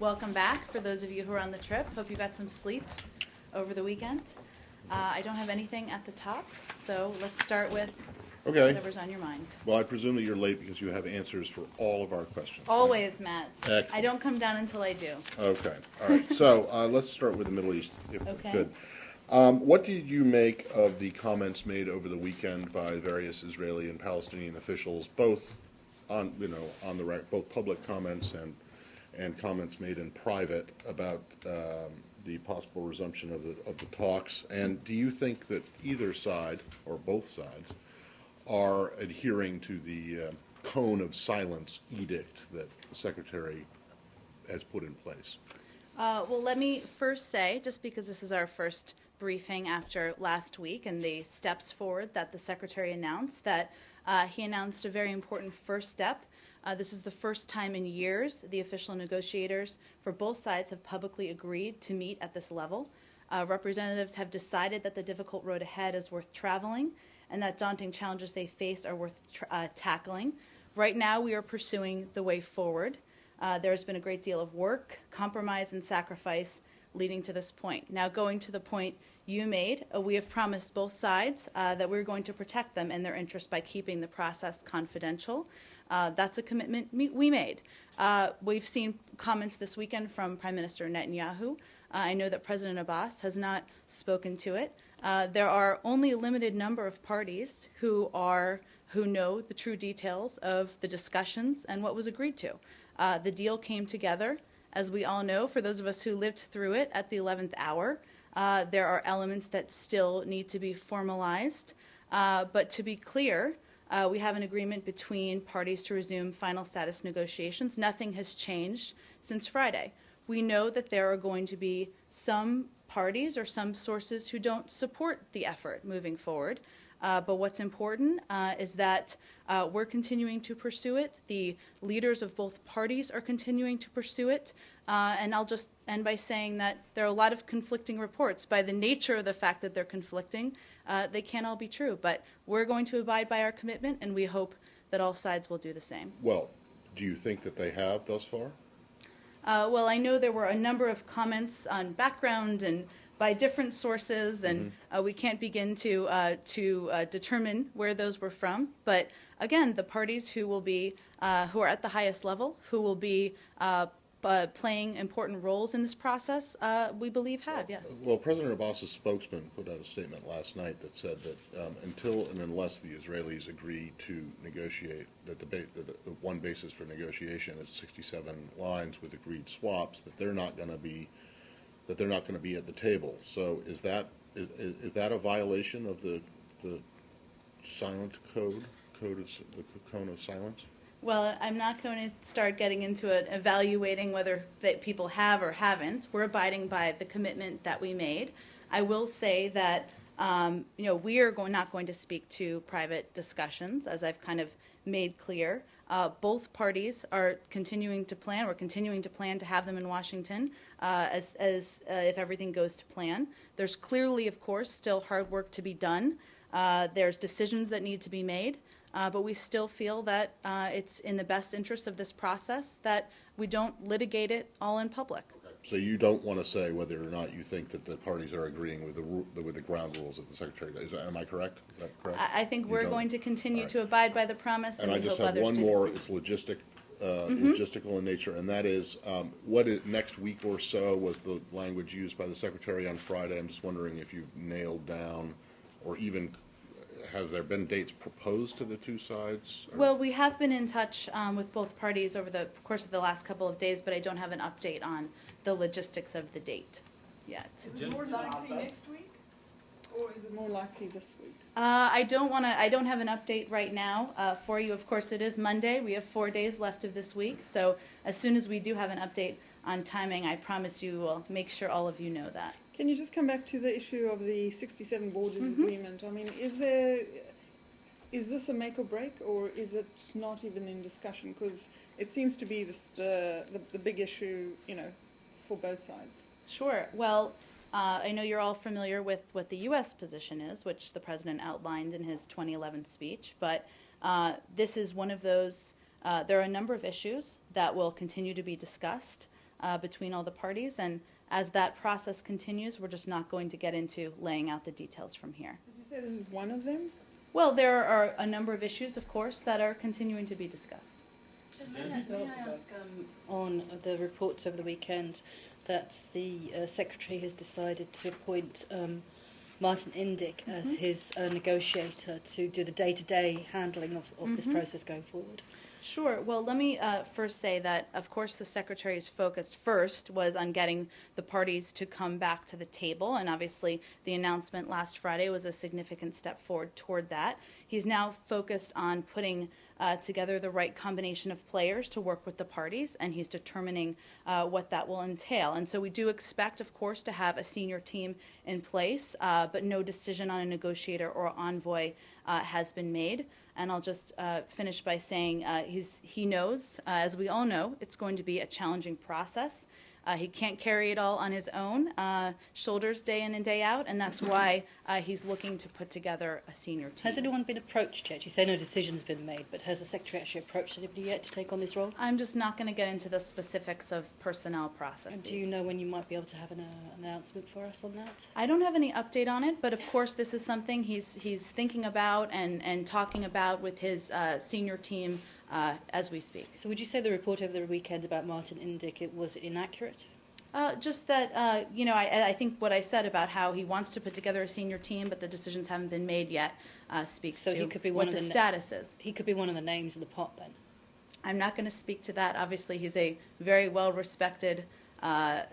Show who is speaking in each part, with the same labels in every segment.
Speaker 1: Welcome back for those of you who are on the trip. Hope you got some sleep over the weekend. I don't have anything at the top, so let's start with whatever's on your mind.
Speaker 2: Well, I presume that you're late because you have answers for all of our questions.
Speaker 1: Always, Matt.
Speaker 2: Excellent.
Speaker 1: I don't come down until I do.
Speaker 2: Okay. All right. So let's start with the Middle East, if we
Speaker 1: Okay.
Speaker 2: could. What did you make of the comments made over the weekend by various Israeli and Palestinian officials, both on both public comments and comments made in private about the possible resumption of the talks? And do you think that either side or both sides are adhering to the cone of silence edict that the Secretary has put in place?
Speaker 1: Well, let me first say, just because this is our first briefing after last week and the steps forward that the Secretary announced, that he announced a very important first step. This is the first time in years the official negotiators for both sides have publicly agreed to meet at this level. Representatives have decided that the difficult road ahead is worth traveling and that daunting challenges they face are worth tackling. Right now we are pursuing the way forward. There's been a great deal of work, compromise, and sacrifice leading to this point. Now, going to the point you made, we have promised both sides that we're going to protect them and their interests by keeping the process confidential. That's a commitment we made. We've seen comments this weekend from Prime Minister Netanyahu. I know that President Abbas has not spoken to it. There are only a limited number of parties who know the true details of the discussions and what was agreed to. The deal came together, as we all know, for those of us who lived through it at the 11th hour. There are elements that still need to be formalized. But to be clear, we have an agreement between parties to resume final status negotiations. Nothing has changed since Friday. We know that there are going to be some parties or some sources who don't support the effort moving forward. But what's important is that we're continuing to pursue it. The leaders of both parties are continuing to pursue it. And I'll just end by saying that there are a lot of conflicting reports. By the nature of the fact that they're conflicting, they can't all be true. But we're going to abide by our commitment, and we hope that all sides will do the same.
Speaker 2: Well, do you think that they have thus far?
Speaker 1: Well, I know there were a number of comments on background and by different sources, and we can't begin to determine where those were from. But again, the parties who are at the highest level, who will be playing important roles in this process, we believe have, yes.
Speaker 2: Well, President Abbas's spokesman put out a statement last night that said that until and unless the Israelis agree to negotiate, that the one basis for negotiation is 67 lines with agreed swaps, that they're not going to be at the table. So is that a violation of the silent code of the cone of silence?
Speaker 1: Well, I'm not going to start getting into it, evaluating whether that people have or haven't. We're abiding by the commitment that we made. I will say that we are not going to speak to private discussions, as I've kind of made clear. Both parties are continuing to plan. We're continuing to plan to have them in Washington as if everything goes to plan. There's clearly, of course, still hard work to be done. There's decisions that need to be made. But we still feel that it's in the best interest of this process that we don't litigate it all in public.
Speaker 2: Okay. So you don't want to say whether or not you think that the parties are agreeing with the ground rules of the Secretary. Am I correct? Is that correct?
Speaker 1: I think we're going to continue to abide by the promise, and
Speaker 2: I
Speaker 1: we
Speaker 2: just
Speaker 1: hope
Speaker 2: have
Speaker 1: others
Speaker 2: one
Speaker 1: do
Speaker 2: more.
Speaker 1: the
Speaker 2: It's
Speaker 1: same.
Speaker 2: logistical in nature, and that is what is next week or so was the language used by the Secretary on Friday. I'm just wondering if you've nailed down, or even have there been dates proposed to the two sides?
Speaker 1: Well, we have been in touch with both parties over the course of the last couple of days, but I don't have an update on the logistics of the date yet.
Speaker 3: Is it more likely next week, or is it more likely this week?
Speaker 1: I don't have an update right now for you. Of course, it is Monday. We have 4 days left of this week. So as soon as we do have an update on timing, I promise you we'll make sure all of you know that.
Speaker 3: Can you just come back to the issue of the 67 borders agreement? I mean, is this a make or break, or is it not even in discussion? Because it seems to be the big issue, for both sides.
Speaker 1: Sure. Well, I know you're all familiar with what the U.S. position is, which the President outlined in his 2011 speech. But this is one of those, there are a number of issues that will continue to be discussed. between all the parties. And as that process continues, we're just not going to get into laying out the details from here.
Speaker 3: Did you say this is one of them?
Speaker 1: Well, there are a number of issues, of course, that are continuing to be discussed.
Speaker 4: May I ask, on the reports over the weekend, that the Secretary has decided to appoint Martin Indyk as his negotiator to do the day-to-day handling of this process going forward?
Speaker 1: Sure. Well, let me first say that, of course, the Secretary's focus first was on getting the parties to come back to the table, and obviously the announcement last Friday was a significant step forward toward that. He's now focused on putting together the right combination of players to work with the parties, and he's determining what that will entail. And so we do expect, of course, to have a senior team in place, but no decision on a negotiator or envoy has been made. And I'll just finish by saying he knows, as we all know, it's going to be a challenging process. He can't carry it all on his own shoulders day in and day out, and that's why he's looking to put together a senior team.
Speaker 4: Has anyone been approached yet? You say no decision's been made, but has the Secretary actually approached anybody yet to take on this role?
Speaker 1: I'm just not going to get into the specifics of personnel processes.
Speaker 4: And do you know when you might be able to have an announcement for us on that?
Speaker 1: I don't have any update on it, but of course this is something he's thinking about and talking about with his senior team as we speak.
Speaker 4: So would you say the report over the weekend about Martin Indyk was inaccurate?
Speaker 1: Just that, I think what I said about how he wants to put together a senior team, but the decisions haven't been made yet, speaks
Speaker 4: So
Speaker 1: to
Speaker 4: he could be
Speaker 1: what
Speaker 4: one
Speaker 1: the
Speaker 4: of the
Speaker 1: status is.
Speaker 4: He could be one of the names in the pot then.
Speaker 1: I'm not going to speak to that. Obviously, he's a very well-respected, a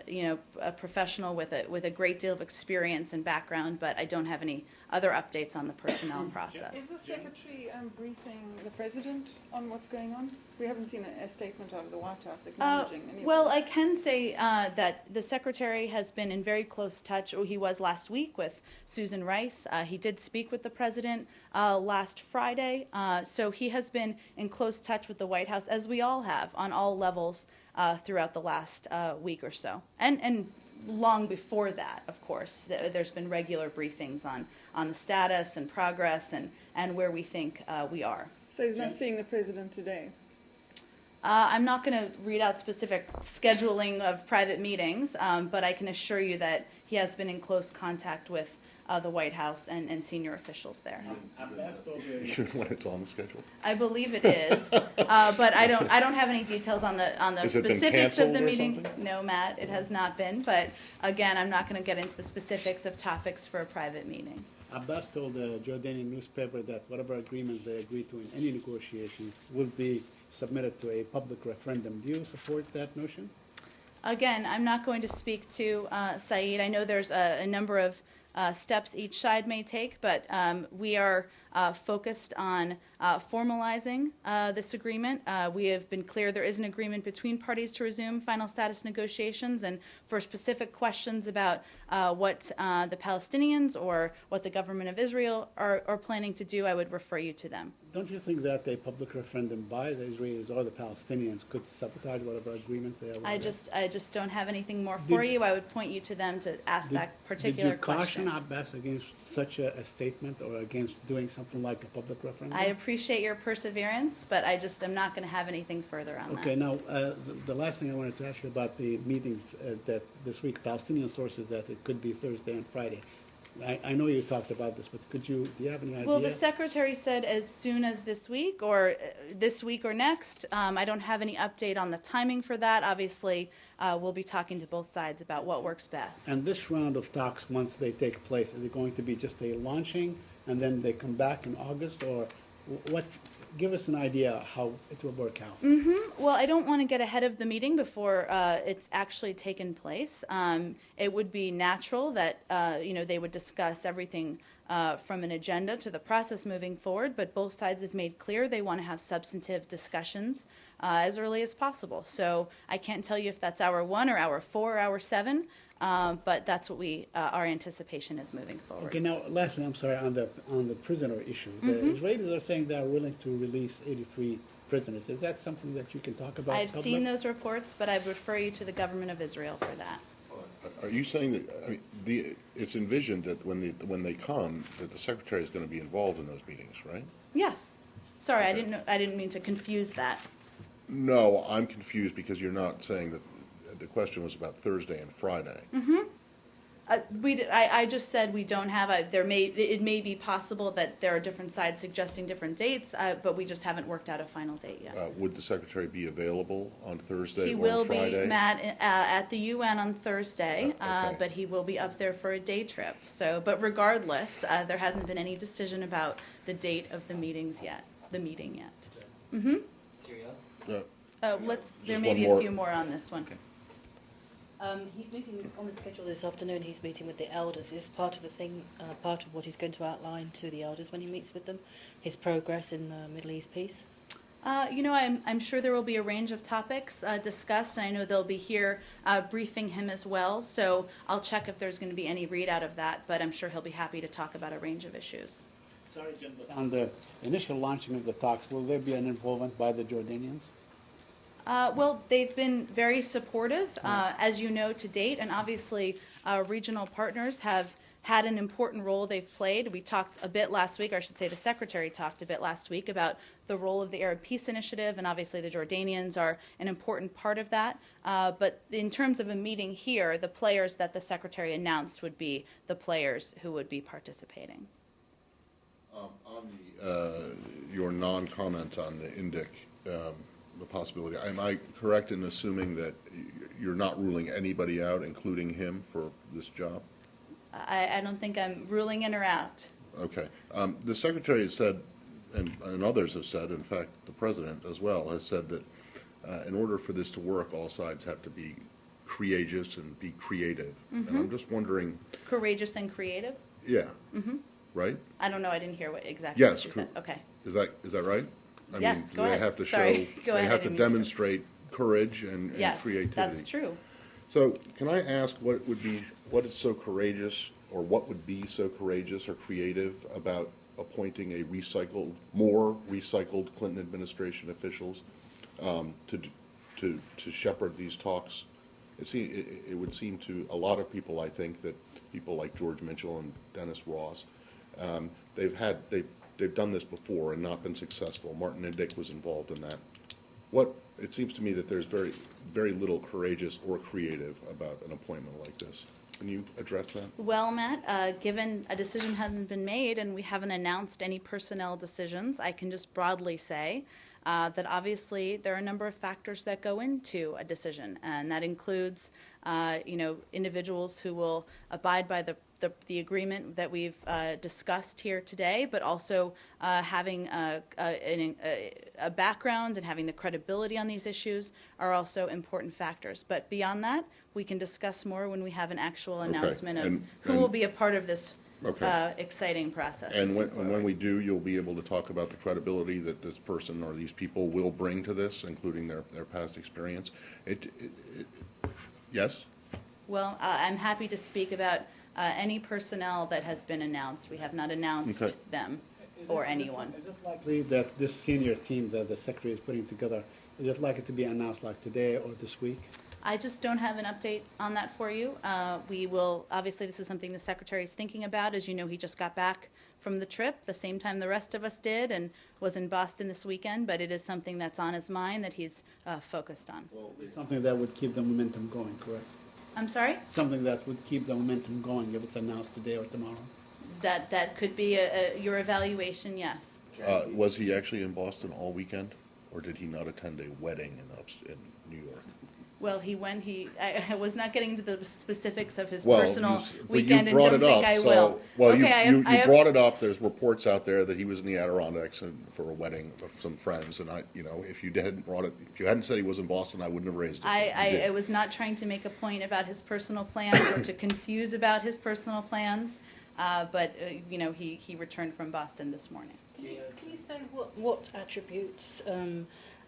Speaker 1: professional with a great deal of experience and background, but I don't have any other updates on the personnel process.
Speaker 3: Is the Secretary briefing the President on what's going on? We haven't seen a statement out of the White House acknowledging any of
Speaker 1: Well,
Speaker 3: this.
Speaker 1: I can say that the Secretary has been in very close touch, or he was last week, with Susan Rice. He did speak with the President last Friday, so he has been in close touch with the White House, as we all have, on all levels throughout the last week or so. And long before that, of course, there's been regular briefings on the status and progress and where we think we are.
Speaker 3: So he's not seeing the President today?
Speaker 1: I'm not going to read out specific scheduling of private meetings, but I can assure you that he has been in close contact with the White House and senior officials there.
Speaker 2: When it's on the schedule?
Speaker 1: I believe it is, but I don't have any details on the
Speaker 2: Has it been
Speaker 1: specifics of the
Speaker 2: canceled or
Speaker 1: meeting.
Speaker 2: something?
Speaker 1: No, Matt, it has not been. But again, I'm not going to get into the specifics of topics for a private meeting.
Speaker 5: Abbas told the Jordanian newspaper that whatever agreement they agree to in any negotiations will be submitted to a public referendum. Do you support that notion?
Speaker 1: Again, I'm not going to speak to Saeed. I know there's a number of steps each side may take, but we are focused on formalizing this agreement. We have been clear there is an agreement between parties to resume final status negotiations, and for specific questions about what the Palestinians or what the government of Israel are planning to do, I would refer you to them.
Speaker 5: Don't you think that a public referendum by the Israelis or the Palestinians could sabotage whatever agreements they have?
Speaker 1: I just don't have anything more for you. I would point you to them to ask that particular question.
Speaker 5: Did you caution Abbas against such a statement or against doing something like a public referendum?
Speaker 1: I appreciate your perseverance, but I just am not going to have anything further on that.
Speaker 5: Okay, now, the last thing I wanted to ask you about the meetings that this week, Palestinian sources that it could be Thursday and Friday. I know you talked about this, but do you have any idea?
Speaker 1: Well, the Secretary said as soon as this week or next. I don't have any update on the timing for that. Obviously, we'll be talking to both sides about what works best.
Speaker 5: And this round of talks, once they take place, is it going to be just a launching and then they come back in August, or what? Give us an idea how it will work out.
Speaker 1: Well, I don't want to get ahead of the meeting before it's actually taken place. It would be natural that they would discuss everything from an agenda to the process moving forward, but both sides have made clear they want to have substantive discussions as early as possible. So I can't tell you if that's hour 1 or hour 4 or hour 7, but that's what our anticipation is moving forward.
Speaker 5: Okay, now lastly, I'm sorry, on the prisoner issue. The Israelis are saying they are willing to release 83 prisoners. Is that something that you can talk about?
Speaker 1: I've seen those reports, but I would refer you to the government of Israel for that.
Speaker 2: Are you saying that, it's envisioned that when they come, that the Secretary is going to be involved in those meetings, right?
Speaker 1: Yes. Sorry,
Speaker 2: Okay.
Speaker 1: I didn't mean to confuse that.
Speaker 2: No, I'm confused because you're not saying that the question was about Thursday and Friday.
Speaker 1: I just said we don't have it may be possible that there are different sides suggesting different dates, but we just haven't worked out a final date yet.
Speaker 2: Would the secretary be available on Thursday
Speaker 1: He
Speaker 2: or
Speaker 1: will
Speaker 2: Friday?
Speaker 1: be, Matt, at the UN on Thursday,
Speaker 2: Okay.
Speaker 1: but he will be up there for a day trip. So, but regardless, there hasn't been any decision about the date of the meeting yet.
Speaker 6: Syria.
Speaker 2: Uh,
Speaker 1: There may
Speaker 2: one
Speaker 1: be
Speaker 2: more.
Speaker 1: a few more on this one.
Speaker 4: He's meeting on the schedule this afternoon. He's meeting with the elders. Is part of the thing, part of what he's going to outline to the elders when he meets with them, his progress in the Middle East peace.
Speaker 1: I'm sure there will be a range of topics discussed, and I know they'll be here briefing him as well. So I'll check if there's going to be any readout of that, but I'm sure he'll be happy to talk about a range of issues.
Speaker 5: Sorry, Jim, but on the initial launching of the talks, will there be an involvement by the Jordanians?
Speaker 1: Well, they've been very supportive, as you know, to date, and obviously regional partners have had an important role they've played. We talked a bit last week, or I should say the Secretary talked a bit last week about the role of the Arab Peace Initiative, and obviously the Jordanians are an important part of that. But in terms of a meeting here, the players that the Secretary announced would be the players who would be participating.
Speaker 2: On your non-comment on the INDIC, the possibility, am I correct in assuming that you're not ruling anybody out, including him, for this job?
Speaker 1: I don't think I'm ruling in or out.
Speaker 2: Okay. The Secretary has said, and others have said, in fact, the President as well, has said that in order for this to work, all sides have to be courageous and be creative. And I'm just wondering,
Speaker 1: Courageous and creative?
Speaker 2: yeah, right?
Speaker 1: I don't know. I didn't hear what exactly
Speaker 2: Yes,
Speaker 1: you said. Okay.
Speaker 2: Is that right? I
Speaker 1: Yes,
Speaker 2: mean,
Speaker 1: go ahead.
Speaker 2: They have to
Speaker 1: Sorry.
Speaker 2: show,
Speaker 1: Go
Speaker 2: they
Speaker 1: ahead, I
Speaker 2: have to
Speaker 1: didn't mean to-
Speaker 2: demonstrate courage and
Speaker 1: Yes,
Speaker 2: creativity.
Speaker 1: that's true.
Speaker 2: So can I ask what is so courageous, or what would be so courageous or creative about appointing more recycled Clinton administration officials to shepherd these talks? It would seem to a lot of people, I think, that people like George Mitchell and Dennis Ross, they've done this before and not been successful. Martin Indyk was involved in that. It seems to me that there's very, very little courageous or creative about an appointment like this. Can you address that?
Speaker 1: Well, Matt, given a decision hasn't been made and we haven't announced any personnel decisions, I can just broadly say that obviously there are a number of factors that go into a decision, and that includes, individuals who will abide by the agreement that we've discussed here today, but also having a background and having the credibility on these issues are also important factors. But beyond that, we can discuss more when we have an actual announcement of who will be a part of this exciting process.
Speaker 2: And when we do, you'll be able to talk about the credibility that this person or these people will bring to this, including their past experience. Yes?
Speaker 1: Well, I'm happy to speak about any personnel that has been announced. We have not announced them or anyone.
Speaker 5: Is it likely that this senior team that the Secretary is putting together, is it likely to be announced like today or this week?
Speaker 1: I just don't have an update on that for you. We will, obviously, this is something the Secretary is thinking about. As you know, he just got back from the trip the same time the rest of us did and was in Boston this weekend, but it is something that's on his mind that he's focused on.
Speaker 5: Something that would keep the momentum going, correct?
Speaker 1: I'm sorry?
Speaker 5: Something that would keep the momentum going if it's announced today or tomorrow.
Speaker 1: That could be your evaluation, yes.
Speaker 2: Was he actually in Boston all weekend, or did he not attend a wedding in New York?
Speaker 1: Well, I was not getting into the specifics of his
Speaker 2: Well,
Speaker 1: personal
Speaker 2: but
Speaker 1: weekend
Speaker 2: you
Speaker 1: and
Speaker 2: brought
Speaker 1: don't
Speaker 2: it
Speaker 1: think
Speaker 2: up,
Speaker 1: I
Speaker 2: so,
Speaker 1: will.
Speaker 2: well,
Speaker 1: Okay,
Speaker 2: you
Speaker 1: I have-
Speaker 2: brought it up. There's reports out there that he was in the Adirondacks for a wedding of some friends, and if you hadn't said he was in Boston, I wouldn't have raised it. but you did.
Speaker 1: I was not trying to make a point about his personal plans or to confuse about his personal plans, but he returned from Boston this morning.
Speaker 4: Can you say what attributes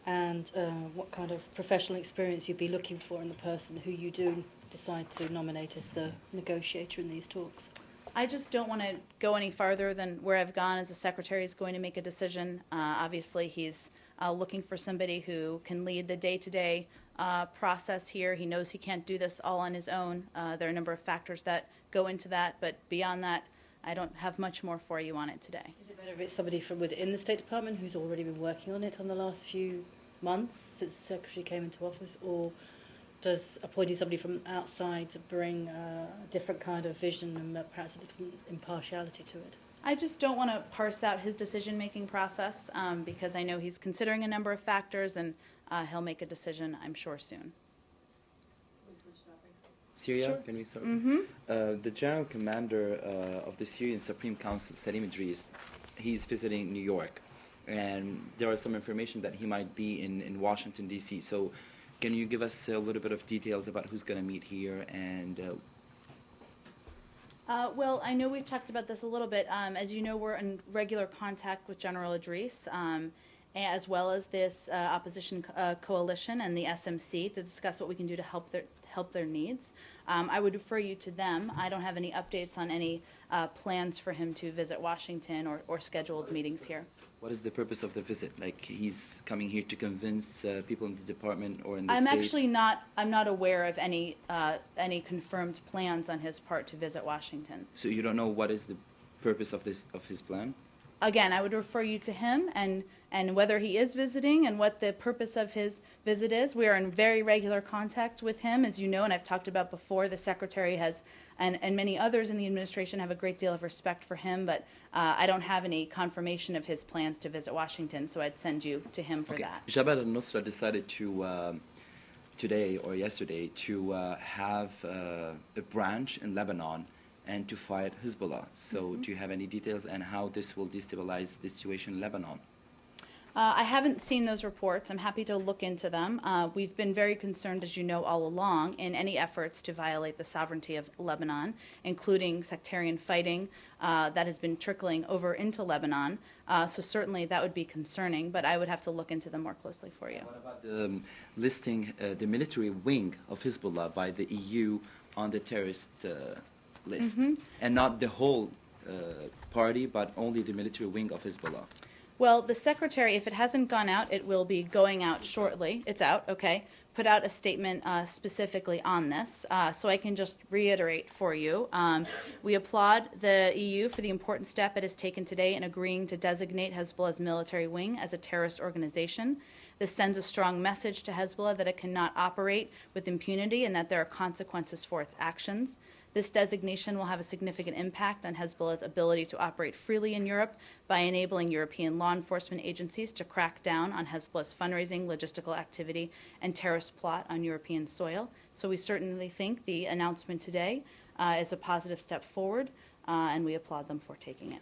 Speaker 4: and what kind of professional experience you'd be looking for in the person who you do decide to nominate as the negotiator in these talks?
Speaker 1: I just don't want to go any farther than where I've gone as the Secretary is going to make a decision. Obviously, he's looking for somebody who can lead the day-to-day process here. He knows he can't do this all on his own. There are a number of factors that go into that, but beyond that, I don't have much more for you on it today.
Speaker 4: Is it better if it's somebody from within the State Department who's already been working on it on the last few months since the Secretary came into office, or does appointing somebody from outside bring a different kind of vision and perhaps a different impartiality to it?
Speaker 1: I just don't want to parse out his decision-making process because I know he's considering a number of factors, and he'll make a decision, I'm sure, soon.
Speaker 6: Syria,
Speaker 1: Sure.
Speaker 6: can we start? The General Commander of the Syrian Supreme Council, Salim Idris, he's visiting New York, and there are some information that he might be in Washington, D.C. So can you give us a little bit of details about who's going to meet here? And
Speaker 1: Well, I know we've talked about this a little bit. As you know, we're in regular contact with General Idris, as well as this opposition coalition and the SMC to discuss what we can do to help their needs. I would refer you to them. I don't have any updates on any plans for him to visit Washington or scheduled meetings here.
Speaker 6: what is the purpose of the visit? Like, he's coming here to convince people in the department or in the
Speaker 1: I'm
Speaker 6: States?
Speaker 1: actually I'm not aware of any confirmed plans on his part to visit Washington.
Speaker 6: So you don't know what is the purpose of his plan?
Speaker 1: Again, I would refer you to him and whether he is visiting and what the purpose of his visit is. We are in very regular contact with him, as you know, and I've talked about before. The Secretary has, and many others in the administration have a great deal of respect for him, but I don't have any confirmation of his plans to visit Washington, so I'd send you to him for that.
Speaker 6: Jabhat al-Nusra decided to, today or yesterday, to have a branch in Lebanon and to fight Hezbollah. So do you have any details on how this will destabilize the situation in Lebanon?
Speaker 1: I haven't seen those reports. I'm happy to look into them. We've been very concerned, as you know, all along in any efforts to violate the sovereignty of Lebanon, including sectarian fighting that has been trickling over into Lebanon. So certainly that would be concerning, but I would have to look into them more closely for you.
Speaker 6: What about the listing the military wing of Hezbollah by the EU on the terrorist list? And not the whole party, but only the military wing of Hezbollah?
Speaker 1: Well, the Secretary, if it hasn't gone out, it will be going out shortly. It's out, okay. Put out a statement specifically on this. So I can just reiterate for you. We applaud the EU for the important step it has taken today in agreeing to designate Hezbollah's military wing as a terrorist organization. This sends a strong message to Hezbollah that it cannot operate with impunity and that there are consequences for its actions. This designation will have a significant impact on Hezbollah's ability to operate freely in Europe by enabling European law enforcement agencies to crack down on Hezbollah's fundraising, logistical activity, and terrorist plot on European soil. So we certainly think the announcement today is a positive step forward, and we applaud them for taking it.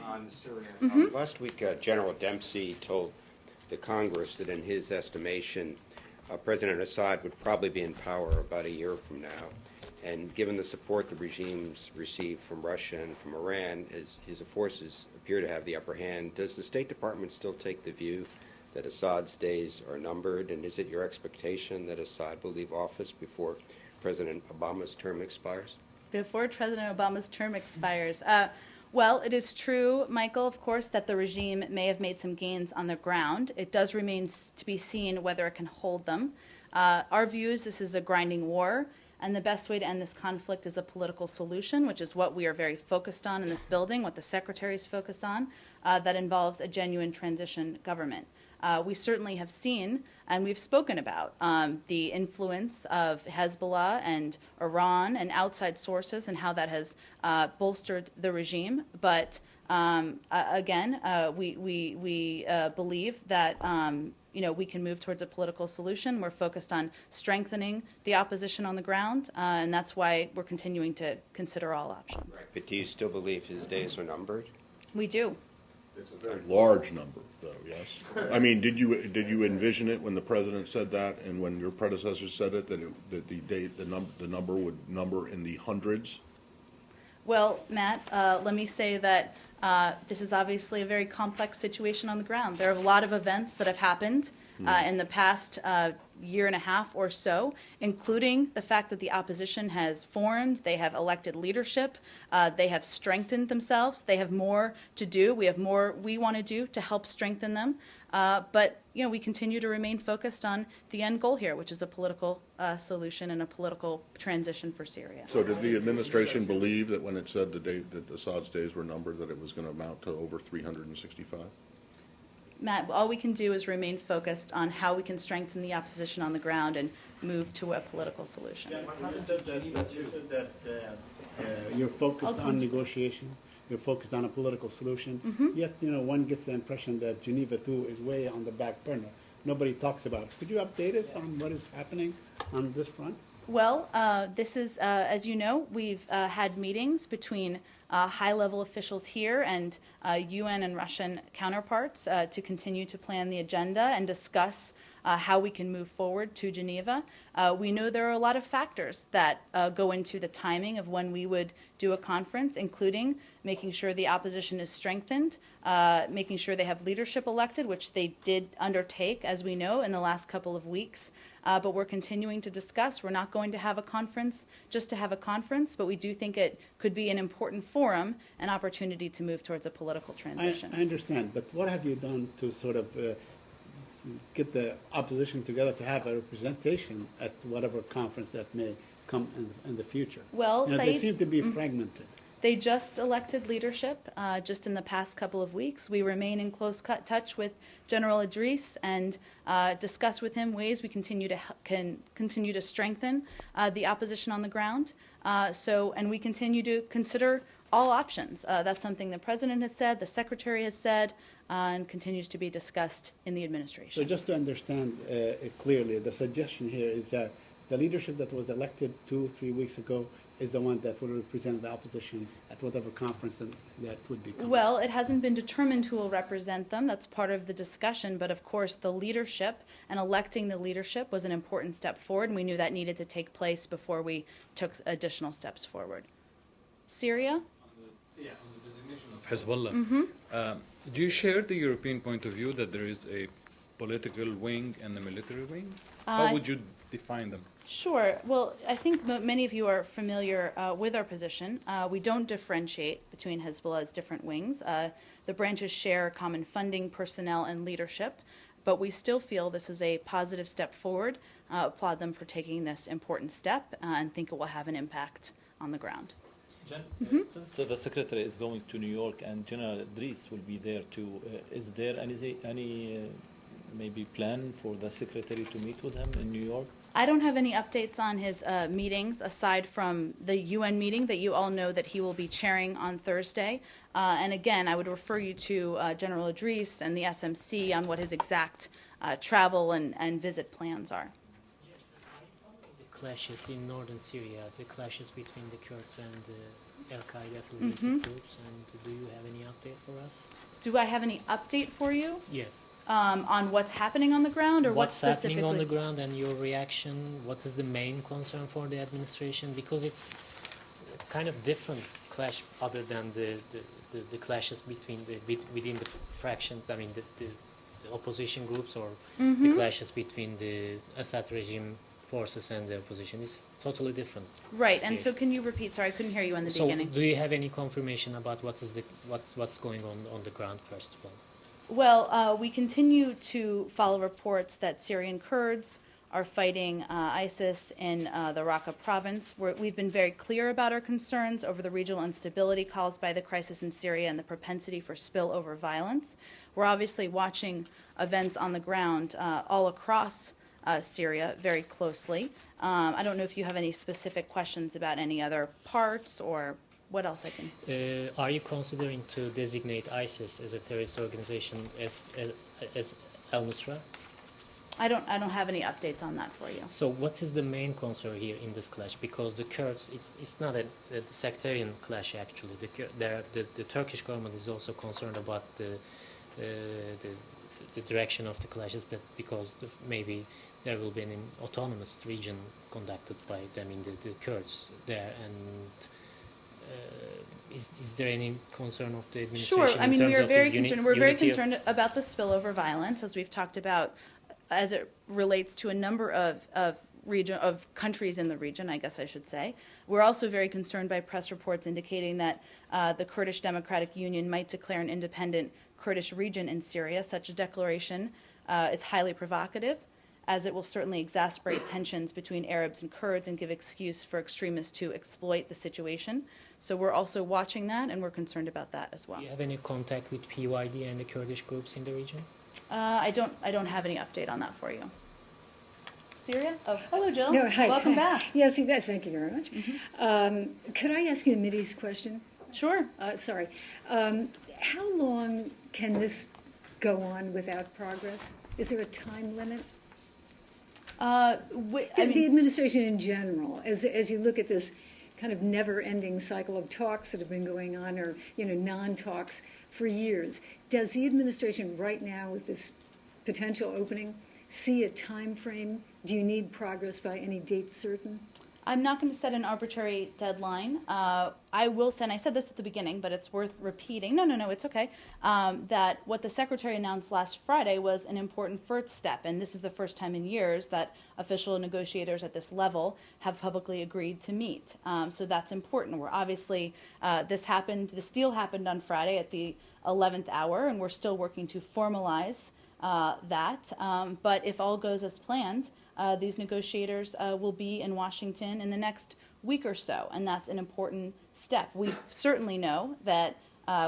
Speaker 7: On Syria, last week, General Dempsey told the Congress that in his estimation, President Assad would probably be in power about a year from now. And given the support the regimes received from Russia and from Iran, his forces appear to have the upper hand. Does the State Department still take the view that Assad's days are numbered? And is it your expectation that Assad will leave office before President Obama's term expires?
Speaker 1: Before President Obama's term expires. Well, it is true, Michael, of course, that the regime may have made some gains on the ground. It does remain to be seen whether it can hold them. Our view is this is a grinding war, and the best way to end this conflict is a political solution, which is what we are very focused on in this building, what the Secretary is focused on, that involves a genuine transition government. We certainly have seen, and we've spoken about, the influence of Hezbollah and Iran and outside sources and how that has bolstered the regime. But again, we believe that we can move towards a political solution. We're focused on strengthening the opposition on the ground, and that's why we're continuing to consider all options.
Speaker 7: Right. But do you still believe his days are numbered?
Speaker 1: We do.
Speaker 2: It's a very large number, though, yes? I mean, did you envision it when the president said that and when your predecessor said it, that the number would number in the hundreds?
Speaker 1: Well, Matt, let me say that this is obviously a very complex situation on the ground. There are a lot of events that have happened in the past year and a half or so, including the fact that the opposition has formed, they have elected leadership, they have strengthened themselves, they have more to do, we have more we want to do to help strengthen them. But we continue to remain focused on the end goal here, which is a political solution and a political transition for Syria.
Speaker 2: So did the administration believe that when it said that Assad's days were numbered, that it was going to amount to over 365?
Speaker 1: Matt, all we can do is remain focused on how we can strengthen the opposition on the ground and move to a political solution.
Speaker 5: You said that you're focused
Speaker 1: I'll
Speaker 5: on
Speaker 1: come to-
Speaker 5: negotiation, you're focused on a political solution.
Speaker 1: Mm-hmm.
Speaker 5: Yet, one gets the impression that Geneva II is way on the back burner. Nobody talks about it. Could you update us on what is happening on this front?
Speaker 1: Well, this is, as you know, we've had meetings between high-level officials here and UN and Russian counterparts to continue to plan the agenda and discuss how we can move forward to Geneva. We know there are a lot of factors that go into the timing of when we would do a conference, including making sure the opposition is strengthened, making sure they have leadership elected, which they did undertake, as we know, in the last couple of weeks. But we're continuing to discuss. We're not going to have a conference just to have a conference, but we do think it could be an important forum, an opportunity to move towards a political transition.
Speaker 5: I understand, but what have you done to sort of get the opposition together to have a representation at whatever conference that may come in the future?
Speaker 1: Well,
Speaker 5: They
Speaker 1: Said,
Speaker 5: seem to be fragmented.
Speaker 1: they just elected leadership just in the past couple of weeks. We remain in close touch with General Idris and discuss with him ways we can continue to strengthen the opposition on the ground. And we continue to consider all options. That's something the President has said, the Secretary has said, and continues to be discussed in the
Speaker 5: So
Speaker 1: administration.
Speaker 5: just to understand it clearly, the suggestion here is that the leadership that was elected 2-3 weeks ago is the one that will represent the opposition at whatever conference that would be coming.
Speaker 1: Well, it hasn't been determined who will represent them. That's part of the discussion. But of course, the leadership and electing the leadership was an important step forward, and we knew that needed to take place before we took additional steps forward. Syria?
Speaker 8: On the designation of Hezbollah, do you share the European point of view that there is a political wing and a military wing? How would you define them?
Speaker 1: Sure. Well, I think many of you are familiar with our position. We don't differentiate between Hezbollah's different wings. The branches share common funding, personnel, and leadership, but we still feel this is a positive step forward, applaud them for taking this important step, and think it will have an impact on the ground.
Speaker 9: Jen, since the Secretary is going to New York and General Idris will be there too, is there any maybe plan for the Secretary to meet with him in New York?
Speaker 1: I don't have any updates on his meetings aside from the UN meeting that you all know that he will be chairing on Thursday. And again, I would refer you to General Idris and the SMC on what his exact travel and visit plans are.
Speaker 10: The clashes in northern Syria, the clashes between the Kurds and Al-Qaeda-related groups, and do you have any update for us?
Speaker 1: Do I have any update for you?
Speaker 10: Yes.
Speaker 1: On what's happening on the ground, or
Speaker 10: What's
Speaker 1: what specifically?
Speaker 10: happening on the ground and your reaction? What is the main concern for the administration? Because it's kind of different clash other than the clashes between within the fractions. I mean, the opposition groups, or the clashes between the Assad regime forces and the opposition is totally different.
Speaker 1: Right, and
Speaker 10: stage.
Speaker 1: so can you repeat? Sorry, I couldn't hear you in the
Speaker 10: So,
Speaker 1: beginning.
Speaker 10: do you have any confirmation about what's going on the ground? First of all.
Speaker 1: Well, we continue to follow reports that Syrian Kurds are fighting ISIS in the Raqqa province. We've been very clear about our concerns over the regional instability caused by the crisis in Syria and the propensity for spillover violence. We're obviously watching events on the ground all across Syria very closely. I don't know if you have any specific questions about any other parts or what else I can...
Speaker 10: Are you considering to designate ISIS as a terrorist organization as al-Nusra?
Speaker 1: I don't have any updates on that for you.
Speaker 10: So what is the main concern here in this clash? Because the Kurds, it's not a sectarian clash actually. The Turkish government is also concerned about the direction of the clashes, that because maybe there will be an autonomous region conducted by them in the Kurds there, and is there any concern of the administration?
Speaker 1: Sure. I mean, we are very concerned. We're very concerned about the spillover violence, as we've talked about, as it relates to a number of countries in the region, I guess I should say. We're also very concerned by press reports indicating that the Kurdish Democratic Union might declare an independent Kurdish region in Syria. Such a declaration is highly provocative, as it will certainly exacerbate tensions between Arabs and Kurds and give excuse for extremists to exploit the situation. So we're also watching that, and we're concerned about that as well.
Speaker 10: Do you have any contact with PYD and the Kurdish groups in the region?
Speaker 1: I don't have any update on that for you. Syria? Oh, hello, Jill.
Speaker 11: No, hi.
Speaker 1: Welcome back.
Speaker 11: Yes, you bet. Thank you very much. Could I ask you a Mideast question?
Speaker 1: Sure.
Speaker 11: Sorry. How long can this go on without progress? Is there a time limit? The administration in general, as you look at this kind of never-ending cycle of talks that have been going on, or non-talks for years, does the administration right now, with this potential opening, see a time frame? Do you need progress by any date certain?
Speaker 1: I'm not going to set an arbitrary deadline. I will say, and I said this at the beginning, but it's worth repeating. No, it's okay. That what the Secretary announced last Friday was an important first step, and this is the first time in years that official negotiators at this level have publicly agreed to meet. So that's important. We're obviously, this deal happened on Friday at the 11th hour, and we're still working to formalize that. But if all goes as planned, these negotiators will be in Washington in the next week or so, and that's an important step. We certainly know that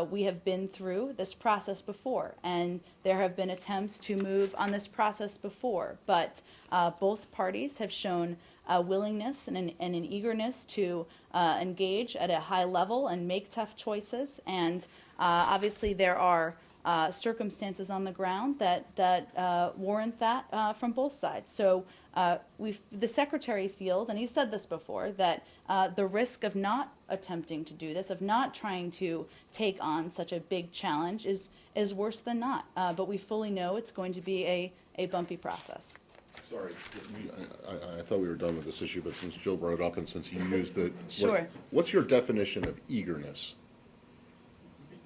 Speaker 1: we have been through this process before, and there have been attempts to move on this process before, but both parties have shown a willingness and an eagerness to engage at a high level and make tough choices, and obviously there are circumstances on the ground that warrant that from both sides. So the Secretary feels, and he said this before, that the risk of not attempting to do this, of not trying to take on such a big challenge is worse than not. But we fully know it's going to be a bumpy process.
Speaker 2: Sorry, I thought we were done with this issue, but since Jill brought it up and since you used it,
Speaker 1: Sure.
Speaker 2: What's your definition of eagerness?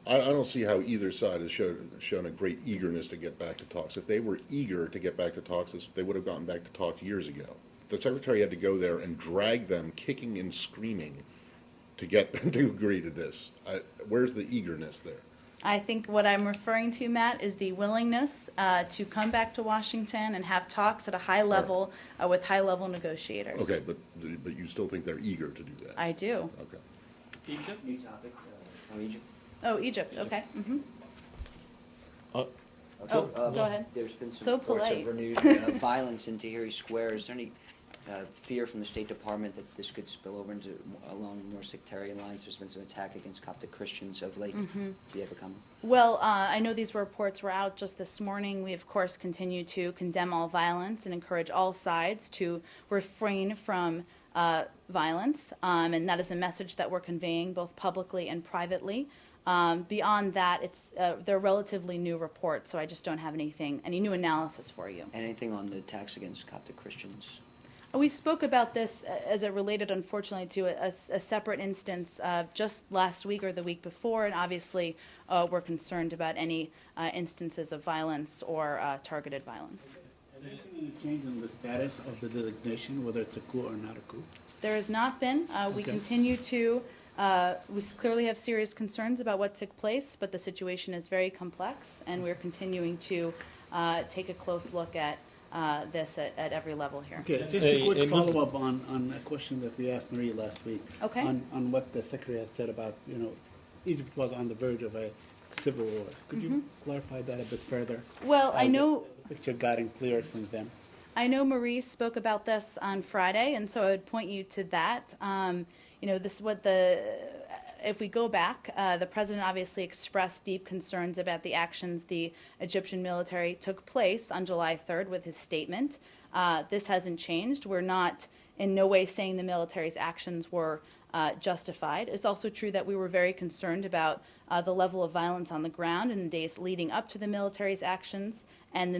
Speaker 2: I don't see how either side has shown a great eagerness to get back to talks. If they were eager to get back to talks, they would have gotten back to talks years ago. The Secretary had to go there and drag them kicking and screaming to get them to agree to this. Where's the eagerness there?
Speaker 1: I think what I'm referring to, Matt, is the willingness to come back to Washington and have talks at a high level with high-level negotiators.
Speaker 2: Okay, but you still think they're eager to do that?
Speaker 1: I do.
Speaker 2: Okay.
Speaker 12: Egypt? New topic. Egypt.
Speaker 1: Oh, Egypt. Okay. Mm-hmm.
Speaker 9: Oh,
Speaker 1: go ahead.
Speaker 12: There's been some
Speaker 1: So
Speaker 12: reports
Speaker 1: polite.
Speaker 12: of renewed violence in Tahrir Square. Is there any fear from the State Department that this could spill over into along more sectarian lines? There's been some attack against Coptic Christians of late.
Speaker 1: Mm-hmm.
Speaker 12: Do you ever come?
Speaker 1: Well, I know these reports were out just this morning. We, of course, continue to condemn all violence and encourage all sides to refrain from violence, and that is a message that we're conveying both publicly and privately. Beyond that, they're relatively new reports, so I just don't have any new analysis for you.
Speaker 12: Anything on the attacks against Coptic Christians?
Speaker 1: We spoke about this as it related, unfortunately, to a separate instance just last week or the week before, and obviously we're concerned about any instances of violence or targeted violence.
Speaker 5: Has there been any change in the status of the designation, whether it's a coup or not a coup?
Speaker 1: There has not been. We continue to. We clearly have serious concerns about what took place, but the situation is very complex, and we're continuing to take a close look at this at every level here.
Speaker 5: Okay, just a quick follow-up on a question that we asked Marie last week.
Speaker 1: Okay.
Speaker 5: On what the Secretary had said about, Egypt was on the verge of a civil war. Could you clarify that a bit further?
Speaker 1: Well, I know
Speaker 5: the picture gotten clearer since then.
Speaker 1: I know Marie spoke about this on Friday, and so I would point you to that. If we go back, the president obviously expressed deep concerns about the actions the Egyptian military took place on July 3rd with his statement. This hasn't changed. We're not in no way saying the military's actions were justified. It's also true that we were very concerned about the level of violence on the ground in the days leading up to the military's actions, and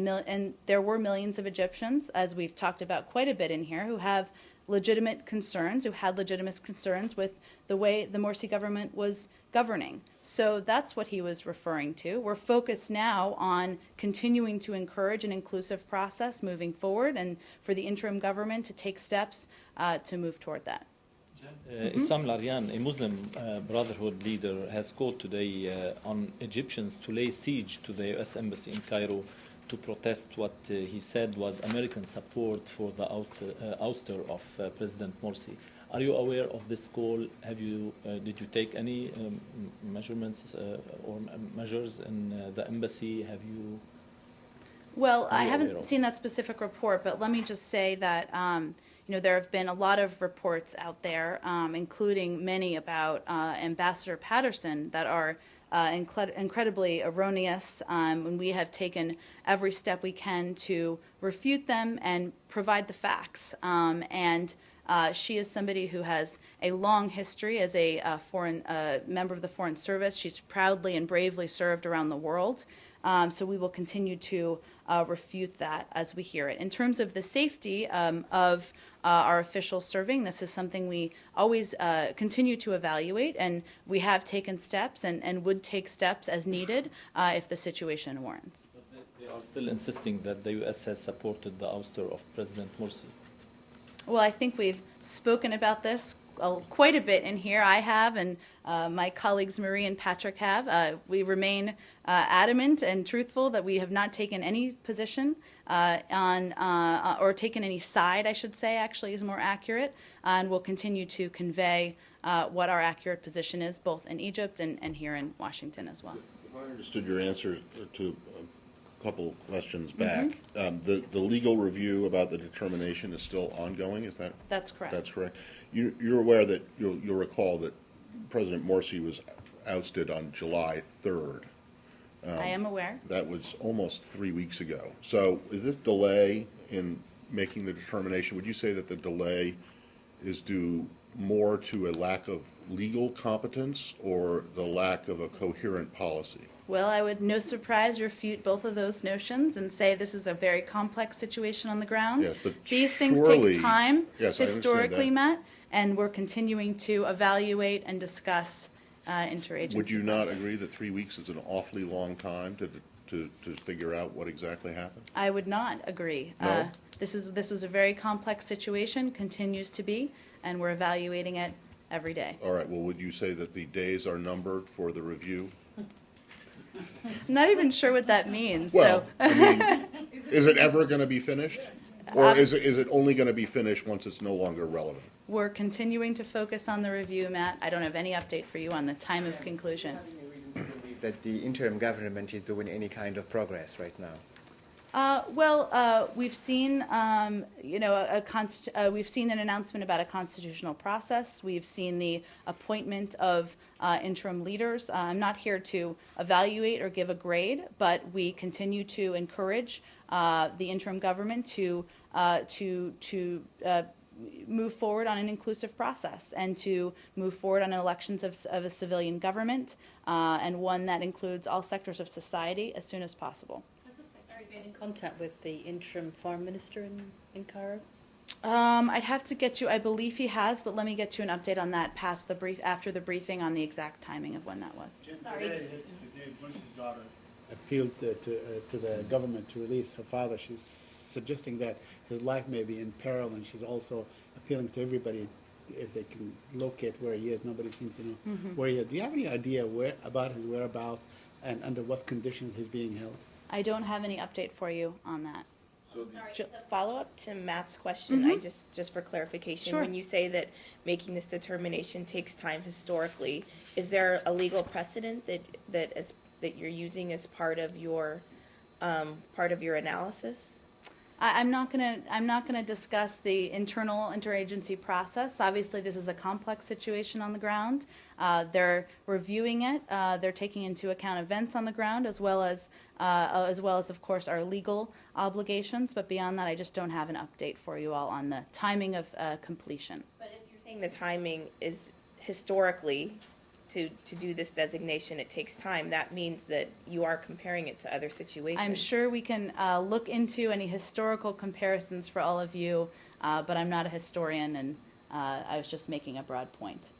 Speaker 1: there were millions of Egyptians, as we've talked about quite a bit in here, who had legitimate concerns with the way the Morsi government was governing. So that's what he was referring to. We're focused now on continuing to encourage an inclusive process moving forward, and for the interim government to take steps to move toward that.
Speaker 9: Issam Laryan, a Muslim Brotherhood leader, has called today on Egyptians to lay siege to the U.S. Embassy in Cairo to protest what he said was American support for the ouster of President Morsi. Are you aware of this call? Did you take any measurements or measures in the embassy? Have you?
Speaker 1: Well, I
Speaker 9: Yeah,
Speaker 1: haven't seen that specific report, but let me just say that there have been a lot of reports out there, including many about Ambassador Patterson, that are incredibly erroneous, and we have taken every step we can to refute them and provide the facts. She is somebody who has a long history as a foreign member of the Foreign Service. She's proudly and bravely served around the world. So we will continue to refute that as we hear it. In terms of the safety of our officials serving, this is something we always continue to evaluate, and we have taken steps and would take steps as needed if the situation warrants.
Speaker 9: They are still insisting that the U.S. has supported the ouster of President Morsi.
Speaker 1: Well, I think we've spoken about this quite a bit in here. I have, and my colleagues Marie and Patrick have. We remain adamant and truthful that we have not taken any position or taken any side, I should say, actually is more accurate, and we'll continue to convey what our accurate position is, both in Egypt and here in Washington as well.
Speaker 2: If I understood your answer to a couple questions back, the legal review about the determination is still ongoing, is that?
Speaker 1: That's correct.
Speaker 2: That's correct. You're aware that, you'll recall that President Morsi was ousted on July 3rd.
Speaker 1: I am aware.
Speaker 2: That was almost 3 weeks ago. So is this delay in making the determination, would you say that the delay is due more to a lack of legal competence or the lack of a coherent policy?
Speaker 1: Well, I would, no surprise, refute both of those notions and say this is a very complex situation on the ground.
Speaker 2: Yes, but
Speaker 1: these things
Speaker 2: surely,
Speaker 1: take time,
Speaker 2: yes, I
Speaker 1: historically,
Speaker 2: understand
Speaker 1: Matt, and we're continuing to evaluate and discuss interagency.
Speaker 2: Would you not
Speaker 1: process.
Speaker 2: agree that 3 weeks is an awfully long time to figure out what exactly happened?
Speaker 1: I would not agree.
Speaker 2: No?
Speaker 1: This was a very complex situation, continues to be, and we're evaluating it every day.
Speaker 2: All right, well, would you say that the days are numbered for the review?
Speaker 1: I'm not even sure what that means.
Speaker 2: Well,
Speaker 1: so.
Speaker 2: I mean, is it ever going to be finished? Or is it only going to be finished once it's no longer relevant?
Speaker 1: We're continuing to focus on the review, Matt. I don't have any update for you on the time of conclusion.
Speaker 13: That the interim government is doing any kind of progress right now?
Speaker 1: We've seen, we've seen an announcement about a constitutional process. We've seen the appointment of interim leaders. I'm not here to evaluate or give a grade, but we continue to encourage the interim government to move forward on an inclusive process and to move forward on elections of a civilian government and one that includes all sectors of society as soon as possible.
Speaker 4: In contact with the interim foreign minister in Cairo?
Speaker 1: I'd have to get you, I believe he has, but let me get you an update on that after the briefing on the exact timing of when that was.
Speaker 5: Today, Bush's daughter appealed to the government to release her father. She's suggesting that his life may be in peril, and she's also appealing to everybody if they can locate where he is. Nobody seems to know where he is. Do you have any idea about his whereabouts and under what conditions he's being held?
Speaker 1: I don't have any update for you on that.
Speaker 14: Sorry, just a follow-up to Matt's question. I just for clarification,
Speaker 1: Sure.
Speaker 14: when you say that making this determination takes time historically, is there a legal precedent that you're using as part of your analysis?
Speaker 1: I'm not gonna discuss the internal interagency process. Obviously, this is a complex situation on the ground. They're reviewing it. They're taking into account events on the ground as well as of course our legal obligations. But beyond that, I just don't have an update for you all on the timing of completion.
Speaker 14: But if you're saying the timing is historically to do this designation, it takes time, that means that you are comparing it to other situations.
Speaker 1: I'm sure we can look into any historical comparisons for all of you, but I'm not a historian, and I was just making a broad point.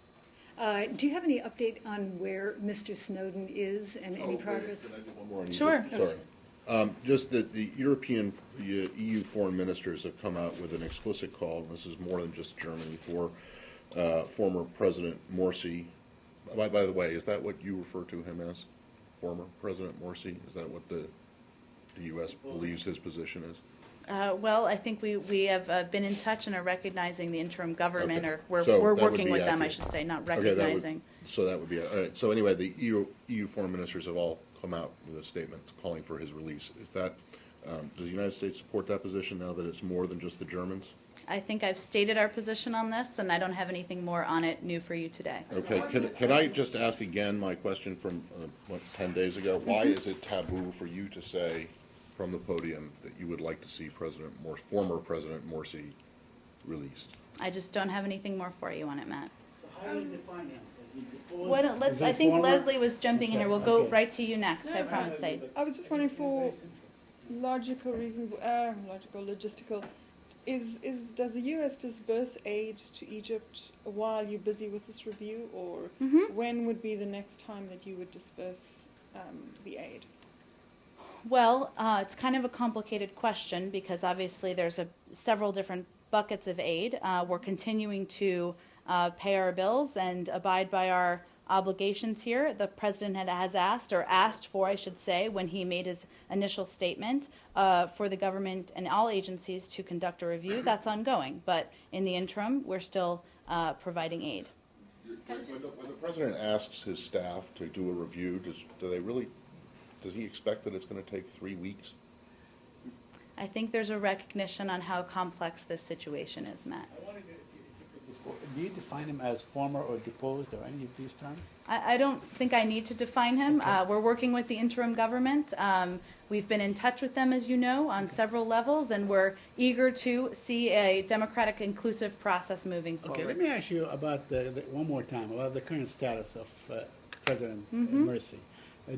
Speaker 11: Do you have any update on where Mr. Snowden is and any progress?
Speaker 2: Can I do one more on
Speaker 1: Sure.
Speaker 2: Egypt? Sorry. Just that the EU foreign ministers have come out with an explicit call, and this is more than just Germany, for former President Morsi. By the way, is that what you refer to him as? Former President Morsi? Is that what the U.S. believes his position is?
Speaker 1: Well, I think we have been in touch and are recognizing the interim government,
Speaker 2: Okay.
Speaker 1: or we're
Speaker 2: So that would
Speaker 1: working
Speaker 2: be
Speaker 1: with them, I
Speaker 2: accurate.
Speaker 1: should say, not
Speaker 2: Okay,
Speaker 1: recognizing.
Speaker 2: that would be, all right. So anyway, the EU foreign ministers have all come out with a statement calling for his release. Is that Does the United States support that position now that it's more than just the Germans?
Speaker 1: I think I've stated our position on this, and I don't have anything more on it new for you today.
Speaker 2: Okay, can I just ask again my question from, 10 days ago? Why is it taboo for you to say from the podium that you would like to see former President Morsi released?
Speaker 1: I just don't have anything more for you on it, Matt.
Speaker 5: So how do you define him?
Speaker 1: I think Leslie was jumping in here. We'll go right to you next, I promise, Said.
Speaker 3: I was just wondering, for logical reasons, logistical, does the U.S. disburse aid to Egypt while you're busy with this review, or when would be the next time that you would disburse the aid?
Speaker 1: Well, it's kind of a complicated question because obviously there's several different buckets of aid. We're continuing to pay our bills and abide by our obligations here. The president has asked for, I should say, when he made his initial statement, for the government and all agencies to conduct a review. That's ongoing, but in the interim, we're still providing aid.
Speaker 2: When the president asks his staff to do a review, does he expect that it's going to take 3 weeks?
Speaker 1: I think there's a recognition on how complex this situation is, Matt.
Speaker 5: Do you define him as former or deposed or any of these terms?
Speaker 1: I don't think I need to define him. We're working with the interim government. We've been in touch with them, as you know, on several levels, and we're eager to see a democratic, inclusive process moving forward.
Speaker 5: Okay, let me ask you about one more time about the current status of President Morsi.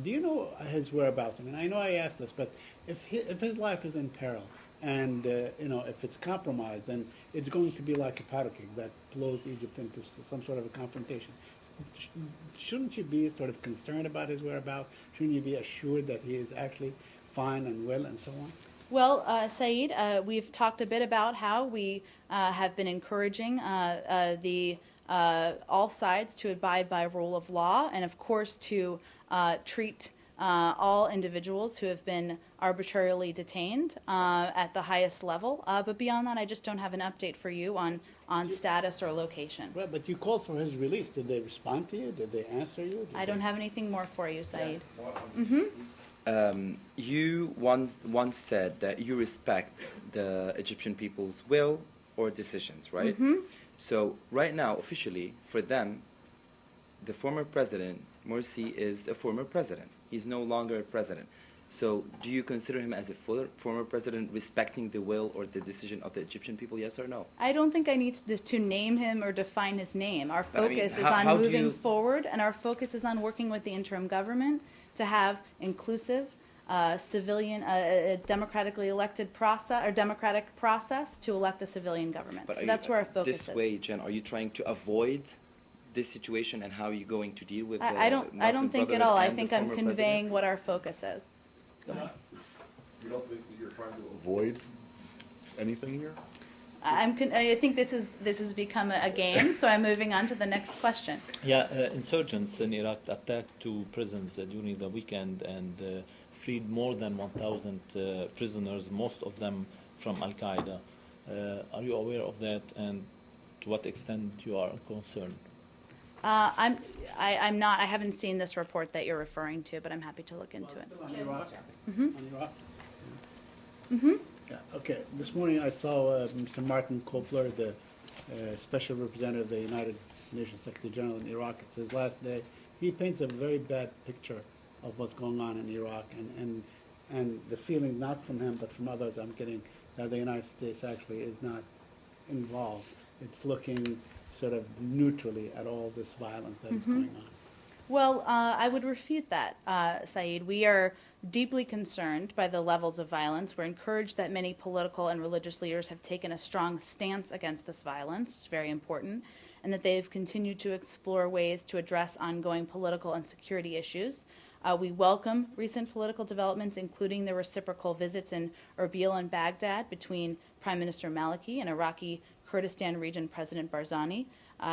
Speaker 5: Do you know his whereabouts? I mean, I know I asked this, but if his life is in peril, and if it's compromised, then it's going to be like a powder keg that blows Egypt into some sort of a confrontation. Shouldn't you be sort of concerned about his whereabouts? Shouldn't you be assured that he is actually fine and well and so on?
Speaker 1: Well, Saeed, we've talked a bit about how we have been encouraging all sides to abide by rule of law, and of course to treat all individuals who have been arbitrarily detained at the highest level. But beyond that, I just don't have an update for you on status or location.
Speaker 5: Well, but you called for his release. Did they respond to you? Did they answer you?
Speaker 1: I don't have anything more for you, Saeed.
Speaker 6: You once said that you respect the Egyptian people's will or decisions, right? So right now, officially, for them, the former president, Morsi, is a former president. He's no longer a president. So do you consider him as a former president respecting the will or the decision of the Egyptian people, yes or no?
Speaker 1: I don't think I need to name him or define his name. Our focus is on moving forward, and our focus is on working with the interim government to have inclusive, civilian, democratically elected process, or democratic process to elect a civilian government. So that's where our focus is.
Speaker 6: This way, Jen, are you trying to avoid this situation, and how are you going to deal with
Speaker 1: I don't think at all. I think I'm conveying what our focus is. Go ahead.
Speaker 2: You don't think that you're trying to avoid anything here?
Speaker 1: I think this has become a game, so I'm moving on to the next question.
Speaker 9: Yeah, insurgents in Iraq attacked 2 prisons during the weekend and freed more than 1,000 prisoners, most of them from Al-Qaeda. Are you aware of that, and to what extent you are concerned?
Speaker 1: I'm not. I haven't seen this report that you're referring to, but I'm happy to look into it.
Speaker 5: On Iraq? On Iraq? Yeah, okay. This morning I saw Mr. Martin Kobler, the Special Representative of the United Nations Secretary General in Iraq. It's his last day. He paints a very bad picture of what's going on in Iraq, and the feeling, not from him but from others, I'm getting that the United States actually is not involved. It's looking sort of neutrally at all this violence that is going on.
Speaker 1: Well, I would refute that, Saeed. We are deeply concerned by the levels of violence. We're encouraged that many political and religious leaders have taken a strong stance against this violence. It's very important. And that they've continued to explore ways to address ongoing political and security issues. We welcome recent political developments, including the reciprocal visits in Erbil and Baghdad between Prime Minister Maliki and Iraqi Kurdistan Region President Barzani,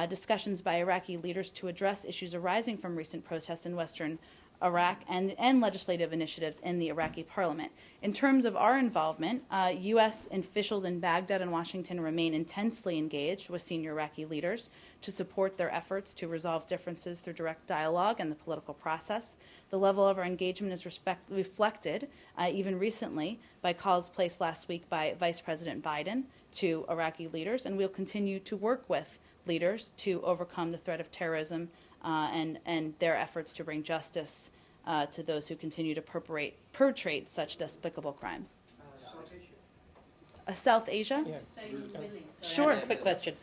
Speaker 1: discussions by Iraqi leaders to address issues arising from recent protests in western Iraq and legislative initiatives in the Iraqi parliament. In terms of our involvement, U.S. officials in Baghdad and Washington remain intensely engaged with senior Iraqi leaders to support their efforts to resolve differences through direct dialogue and the political process. The level of our engagement is reflected even recently by calls placed last week by Vice President Biden to Iraqi leaders, and we'll continue to work with leaders to overcome the threat of terrorism and their efforts to bring justice to those who continue to perpetrate such despicable crimes. South Asia?
Speaker 4: Sure. Quick question.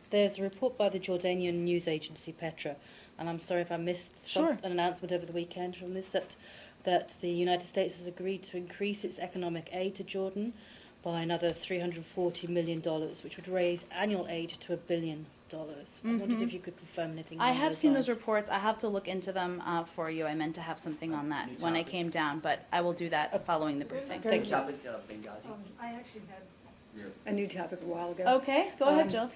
Speaker 4: There's a report by the Jordanian news agency Petra, and I'm sorry if I missed an announcement over the weekend from this, that the United States has agreed to increase its economic aid to Jordan by another $340 million, which would raise annual aid to $1 billion. I wondered if you could confirm anything.
Speaker 1: I have seen those reports. I have to look into them for you. I meant to have something on that when I came down, but I will do that following the briefing.
Speaker 12: Thank you. Benghazi.
Speaker 11: I actually had a new topic a while ago.
Speaker 1: Okay, go ahead, Jill.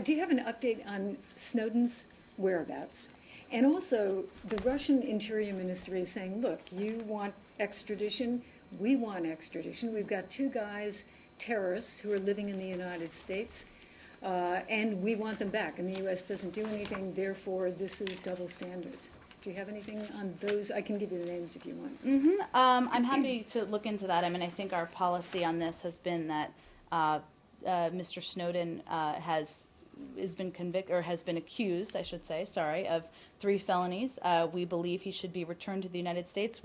Speaker 11: Do you have an update on Snowden's whereabouts? And also, the Russian Interior Ministry is saying, look, you want extradition, we want extradition. We've got two guys, terrorists, who are living in the United States, and we want them back. And the U.S. doesn't do anything, therefore this is double standards. Do you have anything on those? I can give you the names if you want.
Speaker 1: I'm happy to look into that. I mean, I think our policy on this has been that Mr. Snowden has been convicted, or has been accused, I should say, of 3 felonies. We believe he should be returned to the United States.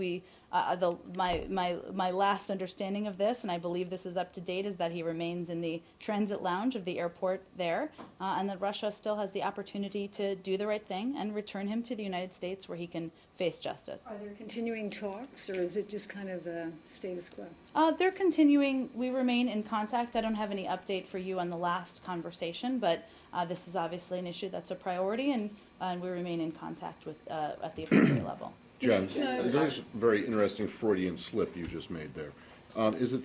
Speaker 1: My last understanding of this, and I believe this is up to date, is that he remains in the transit lounge of the airport there, and that Russia still has the opportunity to do the right thing and return him to the United States where he can face justice.
Speaker 11: Are there continuing talks, or is it just kind of status quo?
Speaker 1: They're continuing. We remain in contact. I don't have any update for you on the last conversation, but this is obviously an issue that's a priority, and we remain in contact with at the appropriate level.
Speaker 2: Jen, there's a very interesting Freudian slip you just made there. Is it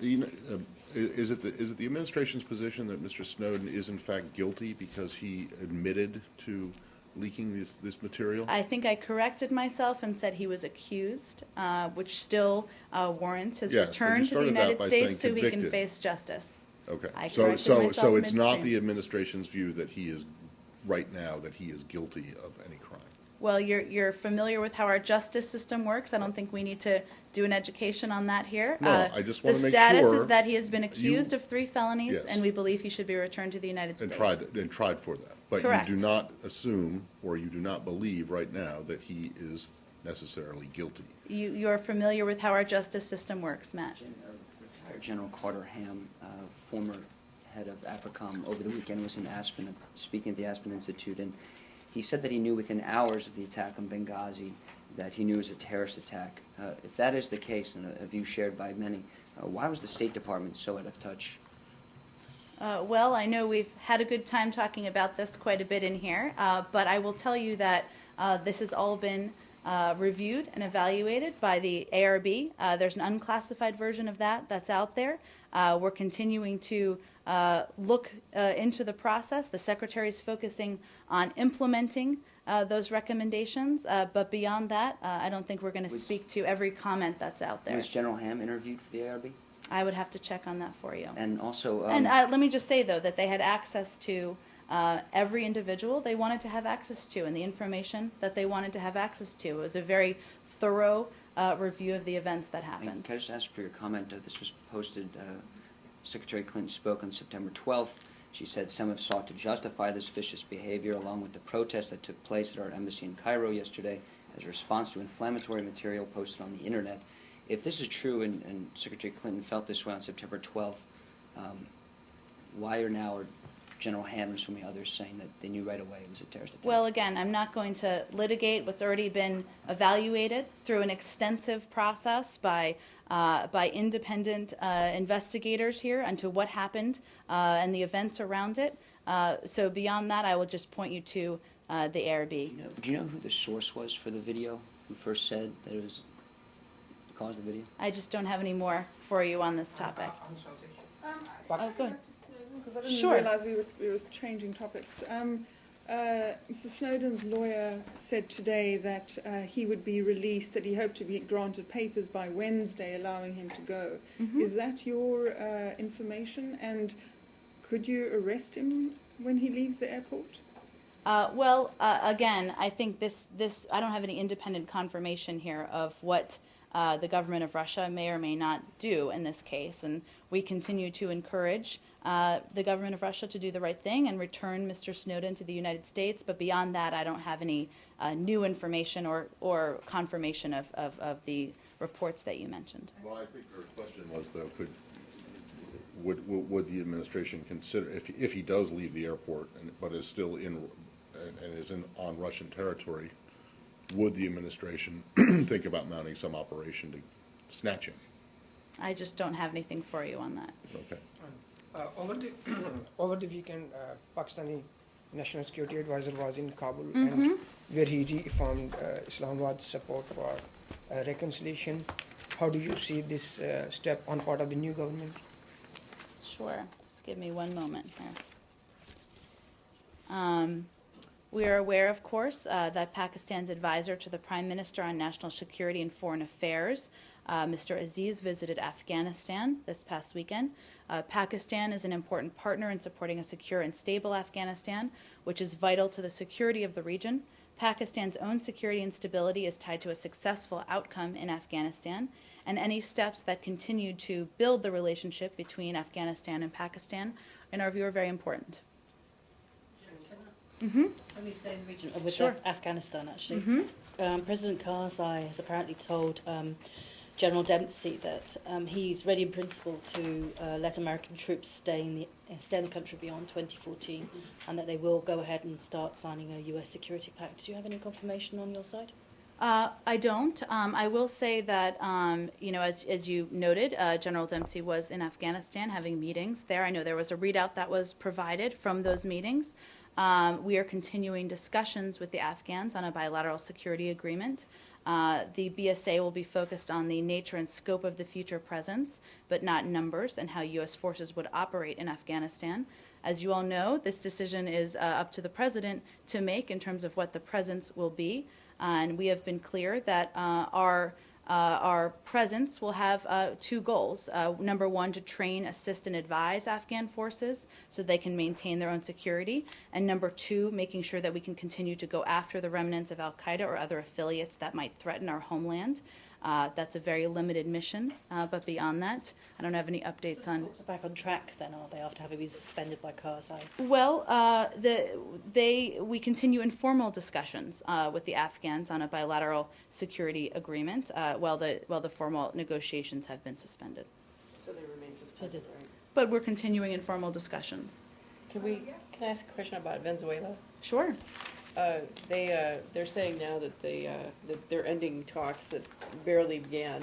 Speaker 2: the administration's position that Mr. Snowden is in fact guilty because he admitted to leaking this material?
Speaker 1: I think I corrected myself and said he was accused, which still warrants his return to the United States so he can face justice.
Speaker 2: Okay.
Speaker 1: I
Speaker 2: So
Speaker 1: corrected myself
Speaker 2: it's not
Speaker 1: midstream.
Speaker 2: the administration's view that he is right now that he is guilty of any crime.
Speaker 1: Well, you're familiar with how our justice system works. I don't think we need to do an education on that here.
Speaker 2: No, I just want to make
Speaker 1: sure. The status
Speaker 2: sure
Speaker 1: is that he has been accused of 3 felonies,
Speaker 2: Yes.
Speaker 1: and we believe he should be returned to the United States.
Speaker 2: And tried for that. But
Speaker 1: Correct.
Speaker 2: you do not assume, or you do not believe right now that he is necessarily guilty.
Speaker 1: You're familiar with how our justice system works, Matt.
Speaker 12: Retired General Carter Ham, former head of AFRICOM, over the weekend was in Aspen, speaking at the Aspen Institute, and he said that he knew within hours of the attack on Benghazi that he knew it was a terrorist attack. If that is the case, and a view shared by many, why was the State Department so out of touch?
Speaker 1: Well, I know we've had a good time talking about this quite a bit in here, but I will tell you that this has all been reviewed and evaluated by the ARB. There's an unclassified version of that's out there. We're continuing to look into the process. The Secretary is focusing on implementing those recommendations, but beyond that, I don't think we're going to speak to every comment that's out there.
Speaker 12: Was General Ham interviewed for the ARB?
Speaker 1: I would have to check on that for you.
Speaker 12: And also...
Speaker 1: let me just say, though, that they had access to every individual they wanted to have access to, and the information that they wanted to have access to. It was a very thorough review of the events that happened.
Speaker 12: And can I just ask for your comment? This was posted, Secretary Clinton spoke on September 12th. She said some have sought to justify this vicious behavior along with the protests that took place at our embassy in Cairo yesterday as a response to inflammatory material posted on the internet. If this is true and Secretary Clinton felt this way on September 12th, why are now General Ham and so many others saying that they knew right away it was a terrorist attack?
Speaker 1: Well, again, I'm not going to litigate what's already been evaluated through an extensive process by independent investigators here into what happened and the events around it. So beyond that, I will just point you to the ARB.
Speaker 12: Do you know who the source was for the video? Who first said that it was caused the video?
Speaker 1: I just don't have any more for you on this topic.
Speaker 3: Oh, go ahead. Because I didn't
Speaker 1: Sure.
Speaker 3: realize we were changing topics. Mr. Snowden's lawyer said today that he would be released, that he hoped to be granted papers by Wednesday, allowing him to go. Is that your information? And could you arrest him when he leaves the airport?
Speaker 1: Again, I think this I don't have any independent confirmation here of what the government of Russia may or may not do in this case, and we continue to encourage the government of Russia to do the right thing and return Mr. Snowden to the United States. But beyond that, I don't have any new information or confirmation of the reports that you mentioned.
Speaker 2: Well, I think her question was, though, would the administration consider, if he does leave the airport but is still on Russian territory, would the administration think about mounting some operation to snatch him?
Speaker 1: I just don't have anything for you on that.
Speaker 2: Okay.
Speaker 15: Over the weekend, Pakistani National Security Advisor was in Kabul, and where he reaffirmed Islamabad's support for reconciliation. How do you see this step on part of the new government?
Speaker 1: Sure. Just give me one moment here. We are aware, of course, that Pakistan's advisor to the Prime Minister on National Security and Foreign Affairs, Mr. Aziz, visited Afghanistan this past weekend. Pakistan is an important partner in supporting a secure and stable Afghanistan, which is vital to the security of the region. Pakistan's own security and stability is tied to a successful outcome in Afghanistan, and any steps that continue to build the relationship between Afghanistan and Pakistan, in our view, are very important.
Speaker 4: Let me stay in the region with
Speaker 1: Sure.
Speaker 4: Afghanistan, actually. President Karzai has apparently told General Dempsey that he's ready in principle to let American troops stay in the country beyond 2014, and that they will go ahead and start signing a U.S. security pact. Do you have any confirmation on your side?
Speaker 1: I don't. I will say that, as you noted, General Dempsey was in Afghanistan having meetings there. I know there was a readout that was provided from those meetings. We are continuing discussions with the Afghans on a bilateral security agreement. The BSA will be focused on the nature and scope of the future presence, but not numbers and how U.S. forces would operate in Afghanistan. As you all know, this decision is up to the President to make in terms of what the presence will be. And we have been clear that our presence will have two goals. Number one, to train, assist, and advise Afghan forces so they can maintain their own security. And number two, making sure that we can continue to go after the remnants of al-Qaeda or other affiliates that might threaten our homeland. That's a very limited mission, but beyond that, I don't have any updates on.
Speaker 4: Talks are back on track then, are they, after having been suspended by Karzai?
Speaker 1: Well, we continue informal discussions with the Afghans on a bilateral security agreement while the formal negotiations have been suspended.
Speaker 16: So they remain suspended, right?
Speaker 1: But we're continuing informal discussions.
Speaker 16: Can I ask a question about Venezuela?
Speaker 1: Sure.
Speaker 16: They're saying now that that they're ending talks that barely began,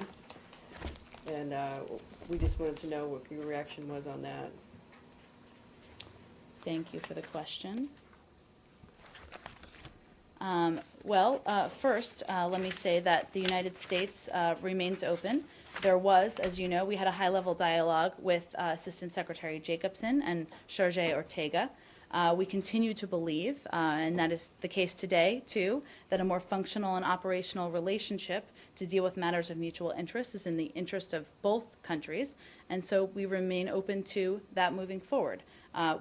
Speaker 16: and we just wanted to know what your reaction was on that.
Speaker 1: Thank you for the question. First, let me say that the United States remains open. There was, as you know, we had a high-level dialogue with Assistant Secretary Jacobson and Sergey Ortega. We continue to believe, and that is the case today, too, that a more functional and operational relationship to deal with matters of mutual interest is in the interest of both countries, and so we remain open to that moving forward.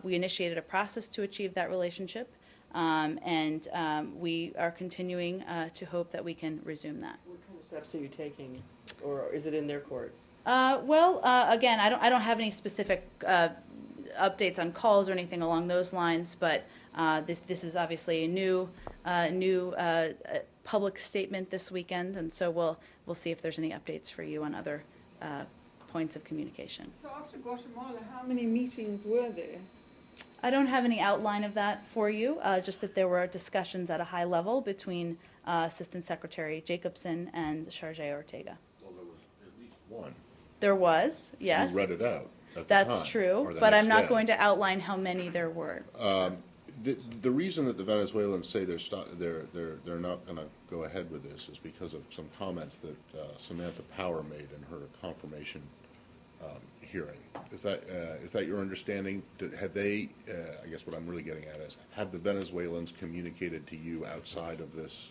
Speaker 1: We initiated a process to achieve that relationship, and we are continuing to hope that we can resume that.
Speaker 16: What kind of steps are you taking, or is it in their court?
Speaker 1: Again, I don't have any specific updates on calls or anything along those lines, but this is obviously a new public statement this weekend, and so we'll see if there's any updates for you on other points of communication.
Speaker 3: So after Guatemala, how many meetings were there?
Speaker 1: I don't have any outline of that for you, just that there were discussions at a high level between Assistant Secretary Jacobson and Sergey Ortega.
Speaker 2: Well, there was at least one.
Speaker 1: There was, yes.
Speaker 2: You read it out.
Speaker 1: That's true, but I'm not going to outline how many there were.
Speaker 2: The reason that the Venezuelans say they're not going to go ahead with this is because of some comments that Samantha Power made in her confirmation hearing. Is that your understanding? Have they, I guess what I'm really getting at is, have the Venezuelans communicated to you outside of this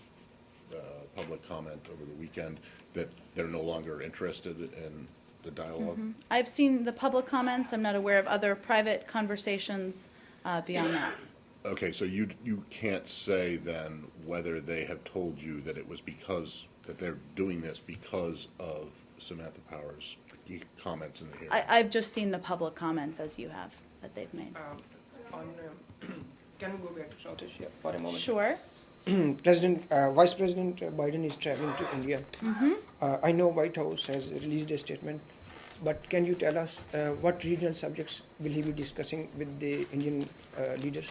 Speaker 2: public comment over the weekend that they're no longer interested in the dialogue?
Speaker 1: I've seen the public comments. I'm not aware of other private conversations beyond that.
Speaker 2: Okay, so you can't say then whether they have told you that it was because, that they're doing this because of Samantha Power's comments in the hearing?
Speaker 1: I've just seen the public comments, as you have, that they've made.
Speaker 15: Can we go back to South Asia for a moment?
Speaker 1: Sure.
Speaker 15: Vice President Biden is traveling to India. I know White House has released a statement, but can you tell us what regional subjects will he be discussing with the Indian leaders?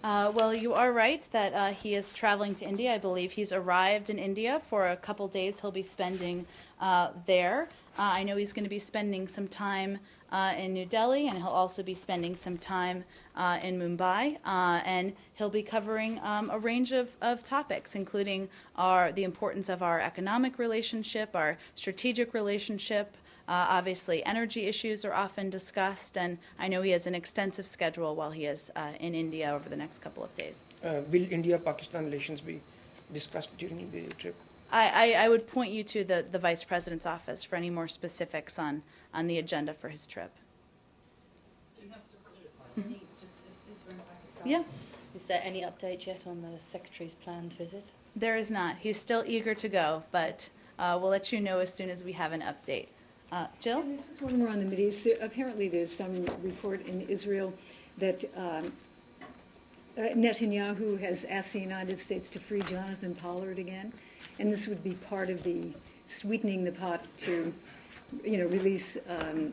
Speaker 1: Well, you are right that he is traveling to India. I believe he's arrived in India for a couple days. He'll be spending there. I know he's going to be spending some time in New Delhi, and he'll also be spending some time in Mumbai. And he'll be covering a range of topics, including the importance of our economic relationship, our strategic relationship. Obviously, energy issues are often discussed, and I know he has an extensive schedule while he is in India over the next couple of days.
Speaker 15: Will India-Pakistan relations be discussed during the trip?
Speaker 1: I would point you to the Vice President's office for any more specifics on the agenda for his trip. Yeah.
Speaker 4: Is there any update yet on the Secretary's planned visit?
Speaker 1: There is not. He's still eager to go, but we'll let you know as soon as we have an update. Jill?
Speaker 11: This is when we're on the Mideast. Apparently there's some report in Israel that Netanyahu has asked the United States to free Jonathan Pollard again, and this would be part of the sweetening the pot to, release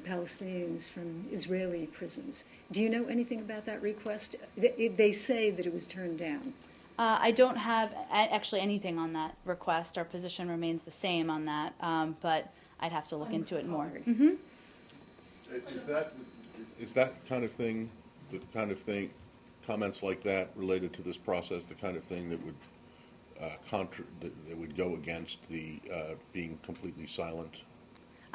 Speaker 11: Palestinians from Israeli prisons. Do you know anything about that request? They say that it was turned down.
Speaker 1: I don't have actually anything on that request. Our position remains the same on that, but I'd have to look into it more.
Speaker 2: Is that kind of thing, comments like that related to this process, the kind of thing that would that would go against the being completely silent?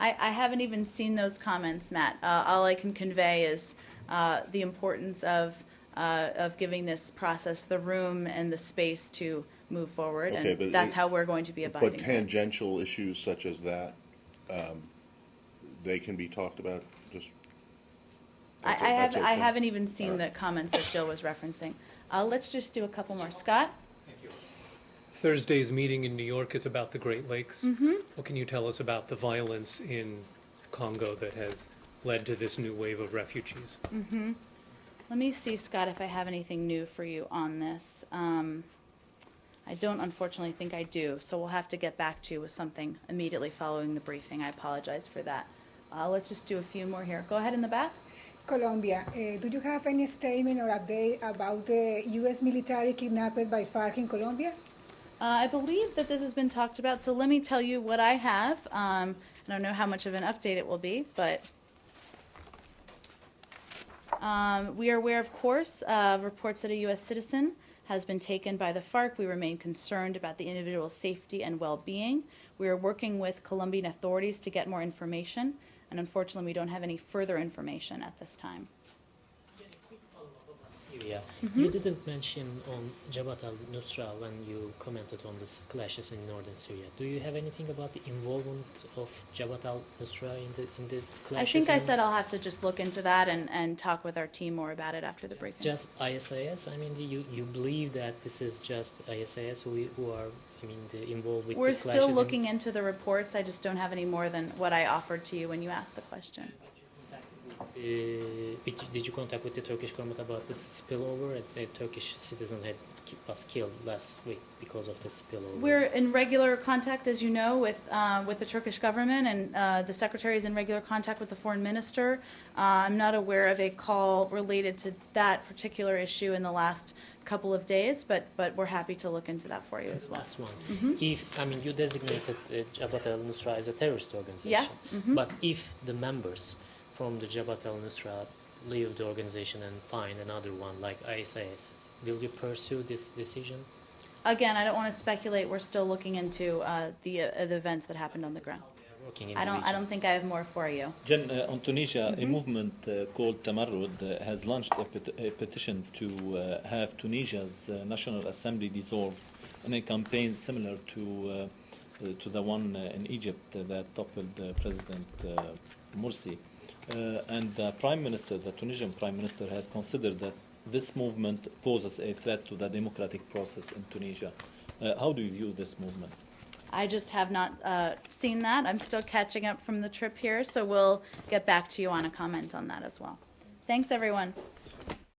Speaker 1: I haven't even seen those comments, Matt. All I can convey is the importance of giving this process the room and the space to move forward, and that's how we're going to be abiding.
Speaker 2: But tangential issues such as that, they can be talked about. Just
Speaker 1: I haven't even seen the comments that Jill was referencing. Let's just do a couple more. Scott?
Speaker 17: Thank you. Thursday's meeting in New York is about the Great Lakes. What can you tell us about the violence in Congo that has led to this new wave of refugees?
Speaker 1: Let me see, Scott, if I have anything new for you on this. I don't, unfortunately, think I do, so we'll have to get back to you with something immediately following the briefing. I apologize for that. Let's just do a few more here. Go ahead in the back.
Speaker 18: Colombia, do you have any statement or update about the U.S. military kidnapped by FARC in Colombia?
Speaker 1: I believe that this has been talked about, so let me tell you what I have. I don't know how much of an update it will be, but we are aware, of course, of reports that a U.S. citizen has been taken by the FARC. We remain concerned about the individual's safety and well-being. We are working with Colombian authorities to get more information, and unfortunately we don't have any further information at this time.
Speaker 10: Syria. You didn't mention on Jabhat al-Nusra when you commented on the clashes in northern Syria. Do you have anything about the involvement of Jabhat al-Nusra in the clashes?
Speaker 1: I think I said I'll have to just look into that and talk with our team more about it after the briefing.
Speaker 10: Just ISIS? I mean, you believe that this is just ISIS who are, involved with the clashes?
Speaker 1: We're still looking into the reports. I just don't have any more than what I offered to you when you asked the question.
Speaker 10: Did you contact with the Turkish government about this spillover? A Turkish citizen was killed last week because of this spillover.
Speaker 1: We're in regular contact, as you know, with the Turkish government, and the Secretary is in regular contact with the Foreign Minister. I'm not aware of a call related to that particular issue in the last couple of days, but we're happy to look into that for you as well.
Speaker 10: Last one. If you designated Jabhat al-Nusra as a terrorist organization,
Speaker 1: yes,
Speaker 10: but if the members from the Jabhat al-Nusra leave the organization and find another one like ISIS, will you pursue this decision?
Speaker 1: Again, I don't want to speculate. We're still looking into the events that happened on the ground.
Speaker 10: working in
Speaker 1: I
Speaker 10: the
Speaker 1: don't.
Speaker 10: region.
Speaker 1: I don't think I have more for you.
Speaker 9: Jen, on Tunisia, a movement called Tamarrud has launched a petition to have Tunisia's National Assembly dissolved in a campaign similar to the one in Egypt that toppled President Morsi. And the Prime Minister, the Tunisian Prime Minister, has considered that this movement poses a threat to the democratic process in Tunisia. How do you view this movement?
Speaker 1: I just have not seen that. I'm still catching up from the trip here, so we'll get back to you on a comment on that as well. Thanks, everyone.